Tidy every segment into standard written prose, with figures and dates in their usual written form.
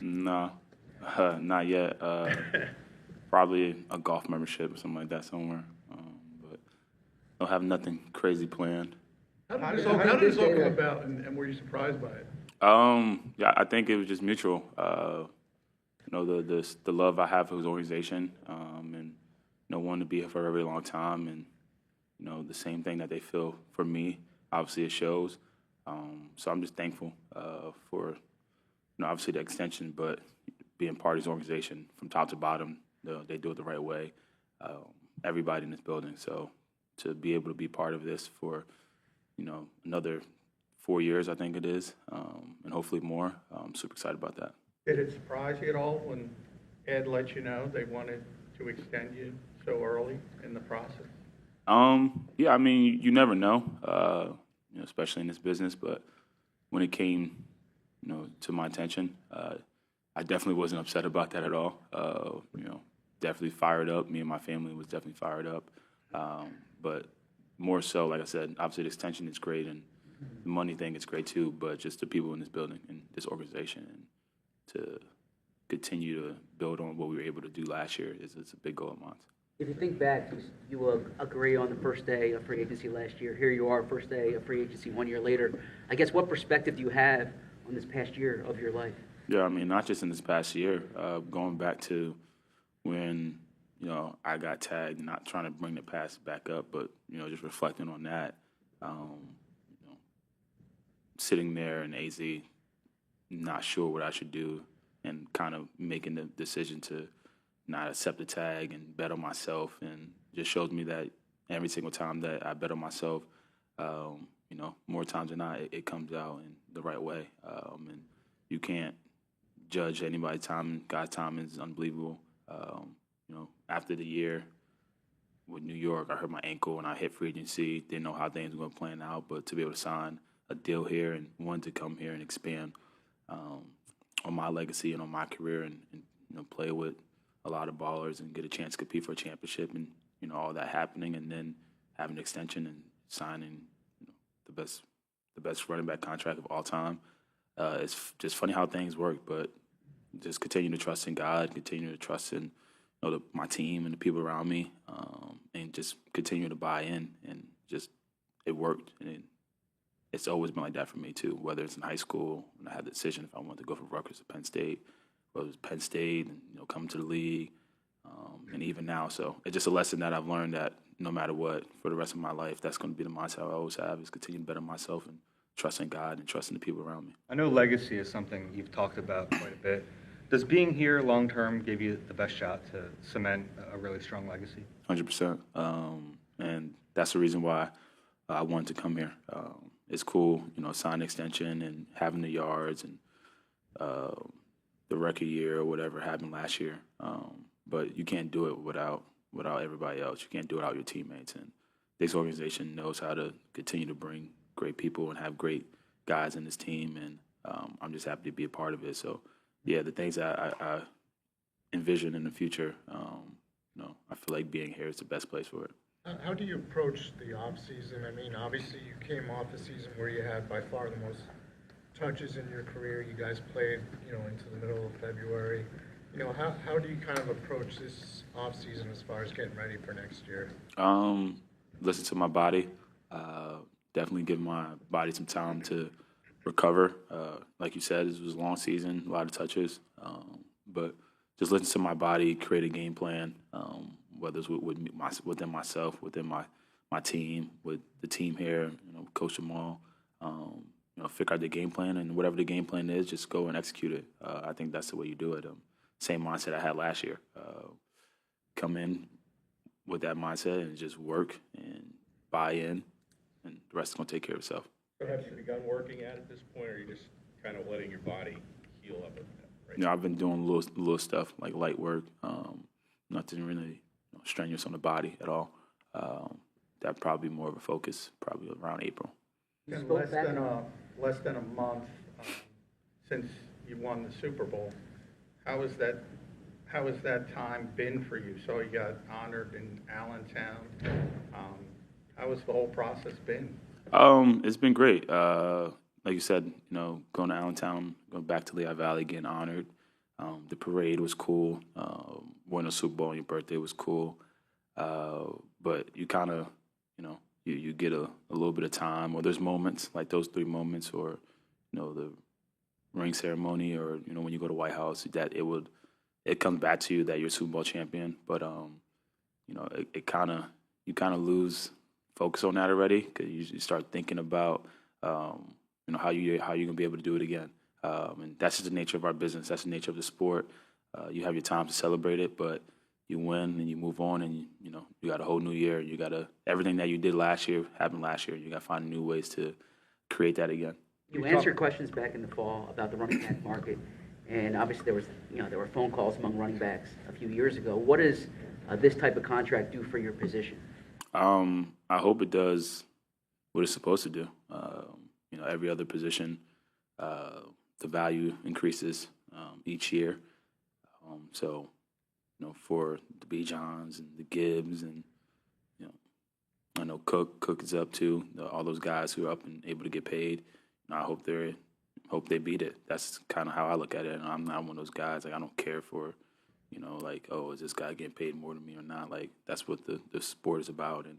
No, not yet. Probably a golf membership or something like that somewhere. But don't have nothing crazy planned. How did this all come about, and were you surprised by it? Yeah, I think it was just mutual. The love I have for his organization, and wanting to be here for a very long time, and the same thing that they feel for me. Obviously, it shows. So I'm just thankful for obviously the extension, but being part of his organization from top to bottom, they do it the right way. Everybody in this building. So to be able to be part of this for another 4 years, I think it is, and hopefully more. I'm super excited about that. Did it surprise you at all when Ed let you know they wanted to extend you so early in the process? Yeah, I mean, you never know, especially in this business. But when it came, to my attention, I definitely wasn't upset about that at all. Definitely fired up. Me and my family was definitely fired up. But more so, like I said, obviously the extension is great and the money thing is great too. But just the people in this building and this organization, and to continue to build on what we were able to do last year is a big goal of mine. If you think back, you will agree on the first day of free agency last year. Here you are, first day of free agency 1 year later. I guess what perspective do you have on this past year of your life? Yeah, I mean, not just in this past year, going back to when, I got tagged, not trying to bring the past back up, but, just reflecting on that, sitting there in AZ, not sure what I should do, and kind of making the decision to not accept the tag and bet on myself, and just shows me that every single time that I bet on myself, more times than not, it comes out in the right way, and you can't judge anybody's time. God's time is unbelievable. After the year with New York, I hurt my ankle and I hit free agency. Didn't know how things were going to plan out, but to be able to sign a deal here and wanted to come here and expand on my legacy and on my career, and play with a lot of ballers and get a chance to compete for a championship, and all that happening, and then having an extension and signing the best running back contract of all time. It's just funny how things work, but just continue to trust in God, continue to trust in my team and the people around me, and just continue to buy in, and just it worked. And it's always been like that for me too. Whether it's in high school when I had the decision if I wanted to go from Rutgers or Penn State, whether it was Penn State and coming to the league, and even now. So it's just a lesson that I've learned that no matter what, for the rest of my life, that's going to be the mindset I always have: is continue to better myself and trusting God and trusting the people around me. I know legacy is something you've talked about quite a bit. Does being here long term give you the best shot to cement a really strong legacy? 100%. And that's the reason why I wanted to come here. It's cool, sign an extension and having the yards and the record year or whatever happened last year. But you can't do it without everybody else. You can't do it without your teammates. And this organization knows how to continue to bring great people and have great guys in this team. And I'm just happy to be a part of it. So, yeah, the things I envision in the future, I feel like being here is the best place for it. How do you approach the off season? I mean, obviously you came off a season where you had by far the most touches in your career. You guys played, into the middle of February. How do you kind of approach this off season as far as getting ready for next year? Listen to my body. Definitely give my body some time to recover. Like you said, this was a long season, a lot of touches. But just listen to my body, create a game plan, whether it's within myself, within my team, with the team here, Coach Jamal, figure out the game plan, and whatever the game plan is, just go and execute it. I think that's the way you do it. Same mindset I had last year. Come in with that mindset and just work and buy in, and the rest is going to take care of itself. Have you begun working at it at this point, or are you just kind of letting your body heal up a bit? Right? I've been doing little stuff like light work, nothing really strenuous on the body at all. That probably be more of a focus, probably around April. And less than a month since you won the Super Bowl, how has that time been for you? So you got honored in Allentown. How has the whole process been? It's been great. Like you said, going to Allentown, going back to Lehigh Valley, getting honored, The parade was cool. Winning a Super Bowl on your birthday was cool. But you kind of, you get a little bit of time, or there's moments like those 3 moments, or the ring ceremony, or when you go to White House, that it comes back to you that you're a Super Bowl champion. But it kind of you kind of lose focus on that already, because you start thinking about how you're gonna be able to do it again. And that's just the nature of our business. That's the nature of the sport. You have your time to celebrate it, but you win and you move on, and you got a whole new year. You got everything that you did last year happened last year. You got to find new ways to create that again. You answered questions back in the fall about the running back market, and obviously there were phone calls among running backs a few years ago. What does this type of contract do for your position? I hope it does what it's supposed to do. Every other position, the value increases each year. So, for the B. Johns and the Gibbs, and I know Cook is up too. All those guys who are up and able to get paid. I hope they beat it. That's kind of how I look at it. And I'm not one of those guys. Like, I don't care for, oh, is this guy getting paid more than me or not? Like, that's what the sport is about, and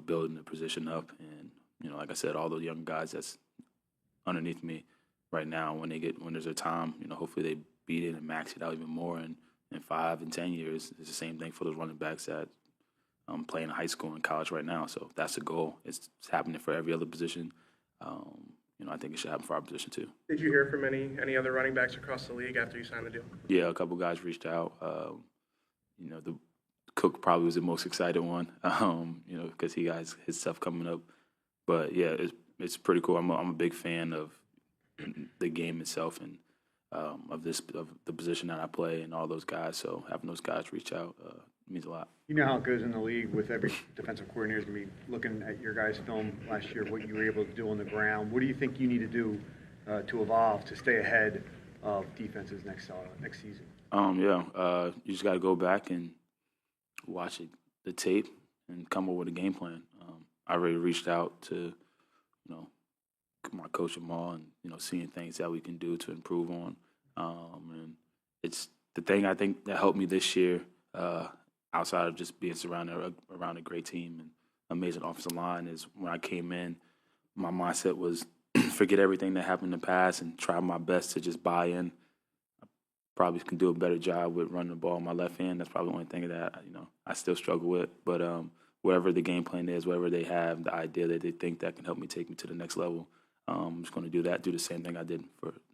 building the position up. And like I said, all those young guys that's underneath me right now, when there's a time, hopefully they beat it and max it out even more. And in 5 and 10 years, it's the same thing for those running backs that play in high school and college right now. So that's the goal. It's happening for every other position. I think it should happen for our position too. Did you hear from any other running backs across the league after you signed the deal? Yeah, a couple guys reached out. The Cook probably was the most excited one, because he has his stuff coming up. But yeah, it's pretty cool. I'm a big fan of the game itself, and of the position that I play, and all those guys. So having those guys reach out means a lot. You know how it goes in the league with every defensive coordinator is going to be looking at your guys' film last year, what you were able to do on the ground. What do you think you need to do to evolve, to stay ahead of defenses next season? You just got to go back and watch the tape and come up with a game plan. I already reached out to, my coach Jamal, and seeing things that we can do to improve on. And it's the thing I think that helped me this year, outside of just being surrounded around a great team and amazing offensive line, is when I came in, my mindset was forget everything that happened in the past and try my best to just buy in. I probably can do a better job with running the ball in my left hand. That's probably the only thing that I still struggle with. But whatever the game plan is, whatever they have, the idea that they think that can help me take me to the next level, I'm just going to do that, do the same thing I did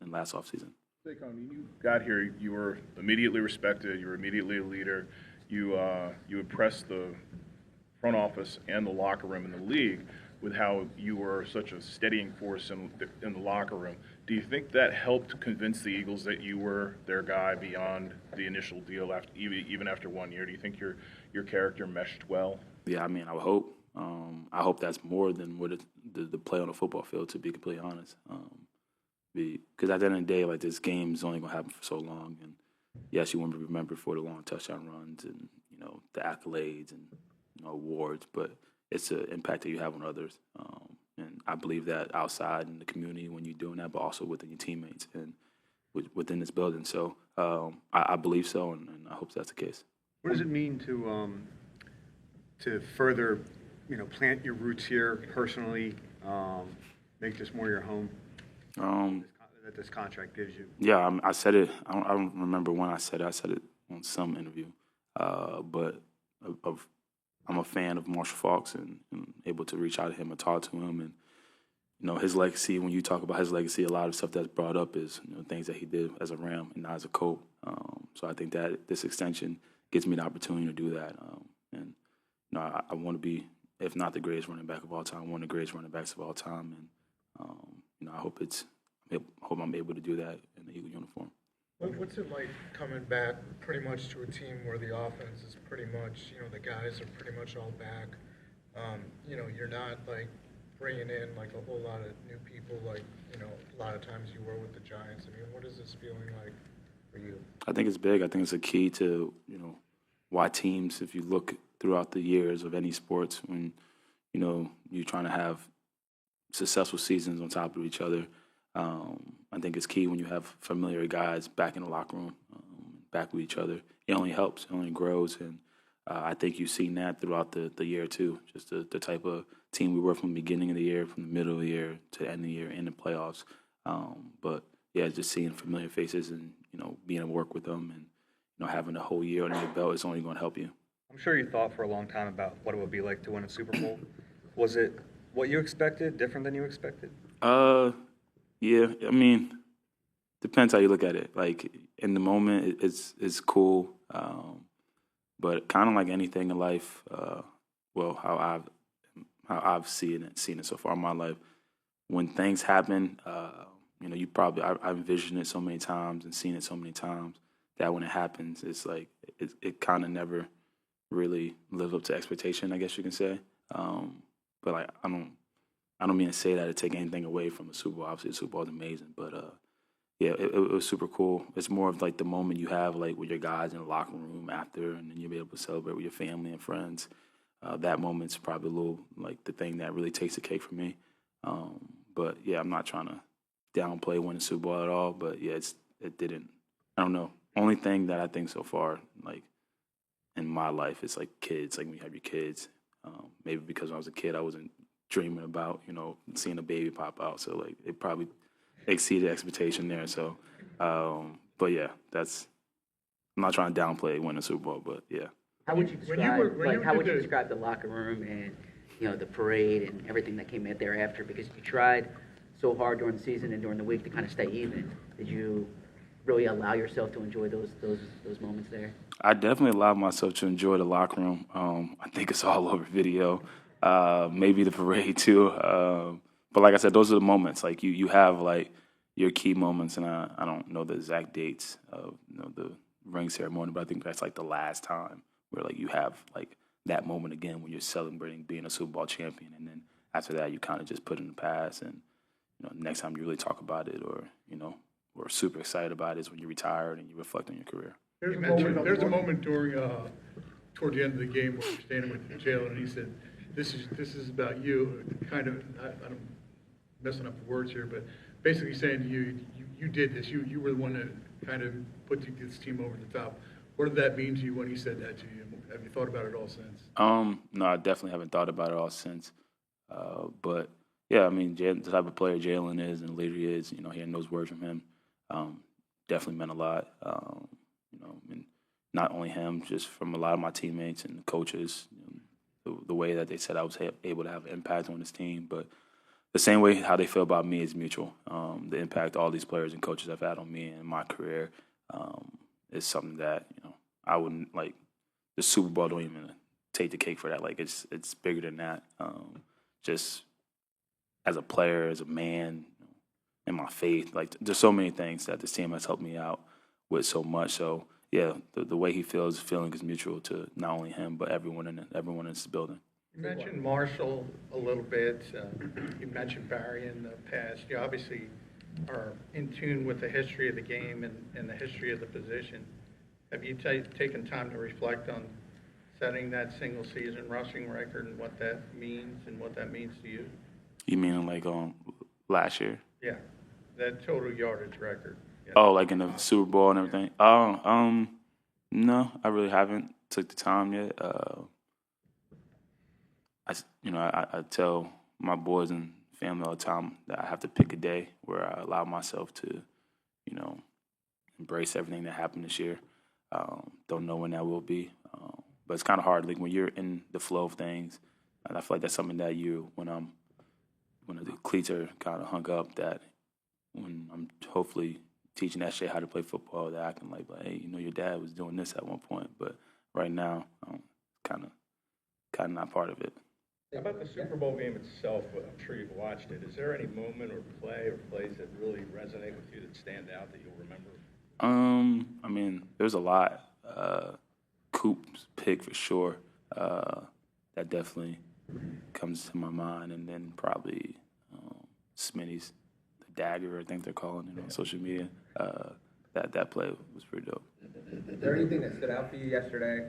in last offseason. Saquon, when you got here, you were immediately respected. You were immediately a leader. You impressed the front office and the locker room in the league with how you were such a steadying force in the locker room. Do you think that helped convince the Eagles that you were their guy beyond the initial deal, even after 1 year? Do you think your character meshed well? Yeah, I mean, I would hope. I hope that's more than what the play on the football field, to be completely honest. Because at the end of the day, like, this game is only going to happen for so long. And yes, you want to be remembered for the long touchdown runs and the accolades and awards, but it's an impact that you have on others. And I believe that outside in the community when you're doing that, but also within your teammates and within this building. So I believe so, and I hope that's the case. What does it mean to further, plant your roots here personally, make this more your home? That this contract gives you. Yeah, I said it. I don't remember when I said it. I said it on some interview. But I'm a fan of Marshall Faulks, and able to reach out to him and talk to him. And, his legacy, when you talk about his legacy, a lot of stuff that's brought up is things that he did as a Ram and not as a Colt. So I think that this extension gives me the opportunity to do that. And I want to be, if not the greatest running back of all time, one of the greatest running backs of all time. And I hope I'm able to do that in the Eagle uniform. What's it like coming back pretty much to a team where the offense is pretty much, the guys are pretty much all back? You're not like bringing in like a whole lot of new people like, a lot of times you were with the Giants. I mean, what is this feeling like for you? I think it's big. I think it's a key to, why teams, if you look throughout the years of any sports, when, you're trying to have successful seasons on top of each other, I think it's key when you have familiar guys back in the locker room. back with each other, it only helps, it only grows, and I think you've seen that throughout the year too. Just the type of team we were from the beginning of the year, from the middle of the year to the end of the year, in the playoffs. But yeah, just seeing familiar faces and being able to work with them and having a whole year under your belt is only going to help you. I'm sure you thought for a long time about what it would be like to win a Super Bowl. Was it what you expected, different than you expected? Yeah, I mean, depends how you look at it. Like, in the moment, it's cool, but kind of like anything in life, well, how I've seen it so far in my life, when things happen, I've envisioned it so many times and seen it so many times that when it happens, it's like it kind of never really lives up to expectation, I guess you can say. But like I don't mean to say that to take anything away from the Super Bowl. Obviously, the Super Bowl is amazing, but yeah, it was super cool. It's more of like the moment you have like with your guys in the locker room after, and then you'll be able to celebrate with your family and friends. That moment's probably a little like the thing that really takes the cake for me. But yeah, I'm not trying to downplay winning the Super Bowl at all. But yeah, it didn't. I don't know. Only thing that I think so far, like in my life, is like kids. Like when you have your kids. Maybe because when I was a kid, I wasn't dreaming about seeing a baby pop out. So like it probably exceeded expectation there. So, but yeah, I'm not trying to downplay winning the Super Bowl, but yeah. How would you When you were- describe, when you how would you did the- describe the locker room and, the parade and everything that came out thereafter? Because you tried so hard during the season and during the week to kind of stay even. Did you really allow yourself to enjoy those moments there? I definitely allowed myself to enjoy the locker room. I think it's all over video. Maybe the parade too. But like I said, those are the moments. Like you have like your key moments, and I don't know the exact dates of the ring ceremony, but I think that's like the last time where like you have like that moment again when you're celebrating being a Super Bowl champion, and then after that you kind of just put it in the past, and next time you really talk about it or super excited about it is when you're retired and you reflect on your career. There's a moment during toward the end of the game where you're standing with Jalen and he said, "This is about you." Kind of, I'm messing up the words here, but basically saying you did this. You were the one that kind of put this team over the top. What did that mean to you when he said that to you? Have you thought about it all since? No, I definitely haven't thought about it all since. But yeah, I mean, the type of player Jalen is and the leader he is, hearing those words from him definitely meant a lot. And not only him, just from a lot of my teammates and the coaches, the way that they said I was able to have an impact on this team. But the same way how they feel about me is mutual. The impact all these players and coaches have had on me and my career is something that I wouldn't like. The Super Bowl don't even take the cake for that. Like it's bigger than that. Just as a player, as a man, in my faith, like there's so many things that this team has helped me out with so much. So yeah, the way he feels, feeling is mutual to not only him but everyone in this building. You mentioned Marshall a little bit. You mentioned Barry in the past. You obviously are in tune with the history of the game and the history of the position. Have you taken time to reflect on setting that single-season rushing record and what that means to you? You mean like last year? Yeah, that total yardage record. Yeah. Oh, like in the Super Bowl and everything? No, I really haven't took the time yet. I tell my boys and family all the time that I have to pick a day where I allow myself to, embrace everything that happened this year. Don't know when that will be, but it's kind of hard. Like when you're in the flow of things, and I feel like that's something that when the cleats are kind of hung up, that when I'm hopefully teaching SJ how to play football, that I can like, hey, your dad was doing this at one point, but right now, I'm kind of not part of it. How about the Super Bowl game itself? I'm sure you've watched it. Is there any moment or play or plays that really resonate with you that stand out that you'll remember? I mean, there's a lot. Coop's pick for sure. That definitely comes to my mind, and then probably Smitty's the dagger, I think they're calling it on social media. That play was pretty dope. Is there anything that stood out for you yesterday?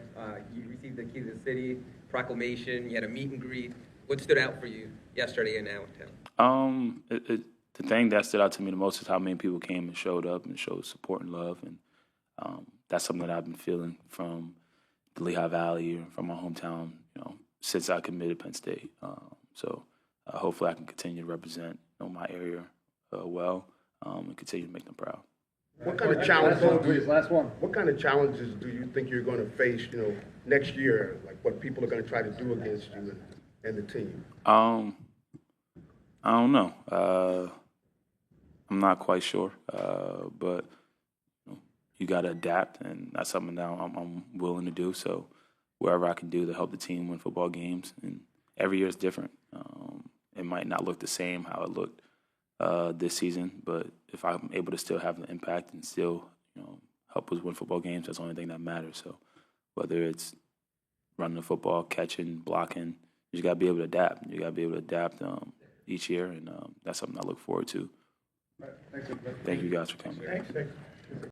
You received the key to the city proclamation. You had a meet and greet. What stood out for you yesterday in Allentown? The thing that stood out to me the most is how many people came and showed up and showed support and love, and that's something that I've been feeling from the Lehigh Valley or from my hometown, since I committed Penn State. So hopefully I can continue to represent my area well and continue to make them proud. What kind of challenges? What kind of challenges do you think you're going to face, next year? Like what people are going to try to do against you and the team? I don't know. I'm not quite sure, but you got to adapt, and that's something that I'm willing to do. So wherever I can do to help the team win football games, and every year is different. It might not look the same how it looked this season, but if I'm able to still have an impact and still help us win football games, that's the only thing that matters. So whether it's running the football, catching, blocking, you just got to be able to adapt. You got to be able to adapt each year, and that's something I look forward to. Thanks, Thank you guys for coming. Thanks.